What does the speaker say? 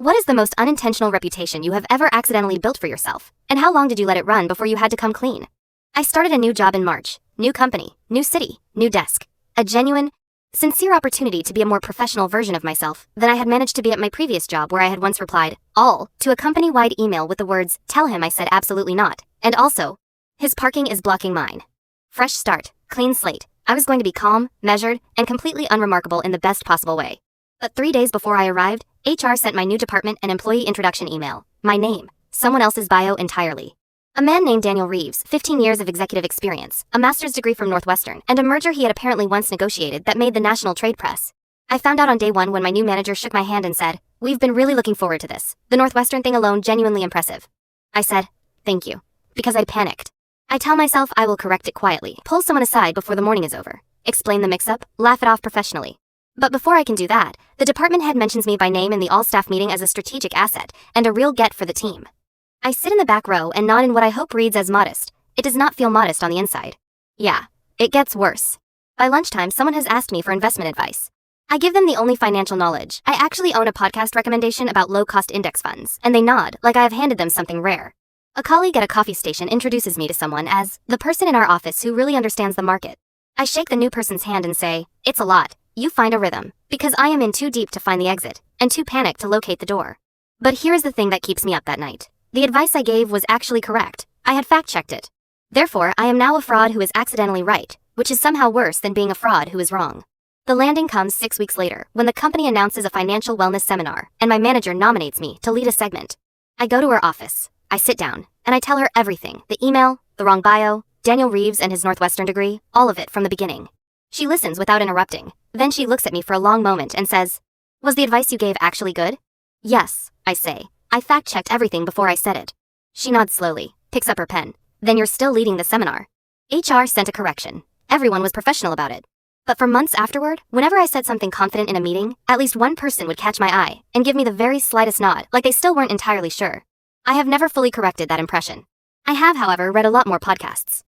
What is the most unintentional reputation you have ever accidentally built for yourself? And how long did you let it run before you had to come clean? I started a new job in March. New company, new city, new desk. A genuine, sincere opportunity to be a more professional version of myself than I had managed to be at my previous job, where I had once replied, all, to a company-wide email with the words, tell him I said absolutely not, and also, his parking is blocking mine. Fresh start, clean slate. I was going to be calm, measured, and completely unremarkable in the best possible way. But 3 days before I arrived, HR sent my new department an employee introduction email. My name, someone else's bio entirely. A man named Daniel Reeves, 15 years of executive experience, a master's degree from Northwestern, and a merger he had apparently once negotiated that made the national trade press. I found out on day one when my new manager shook my hand and said, "We've been really looking forward to this. The Northwestern thing alone genuinely impressive." I said, "Thank you," because I panicked. I tell myself I will correct it quietly, pull someone aside before the morning is over, explain the mix-up, laugh it off professionally. But before I can do that, the department head mentions me by name in the all-staff meeting as a strategic asset and a real get for the team. I sit in the back row and nod in what I hope reads as modest. It does not feel modest on the inside. Yeah, it gets worse. By lunchtime, someone has asked me for investment advice. I give them the only financial knowledge. I actually own a podcast recommendation about low-cost index funds, and they nod like I have handed them something rare. A colleague at a coffee station introduces me to someone as the person in our office who really understands the market. I shake the new person's hand and say, "It's a lot. You find a rhythm," because I am in too deep to find the exit, and too panicked to locate the door. But here's the thing that keeps me up that night. The advice I gave was actually correct. I had fact-checked it. Therefore, I am now a fraud who is accidentally right, which is somehow worse than being a fraud who is wrong. The landing comes 6 weeks later, when the company announces a financial wellness seminar, and my manager nominates me to lead a segment. I go to her office. I sit down, and I tell her everything: the email, the wrong bio, Daniel Reeves and his Northwestern degree, all of it from the beginning. She listens without interrupting. Then she looks at me for a long moment and says, "Was the advice you gave actually good?" "Yes," I say. "I fact-checked everything before I said it." She nods slowly, picks up her pen. "Then you're still leading the seminar." HR sent a correction. Everyone was professional about it. But for months afterward, whenever I said something confident in a meeting, at least one person would catch my eye and give me the very slightest nod, like they still weren't entirely sure. I have never fully corrected that impression. I have, however, read a lot more podcasts.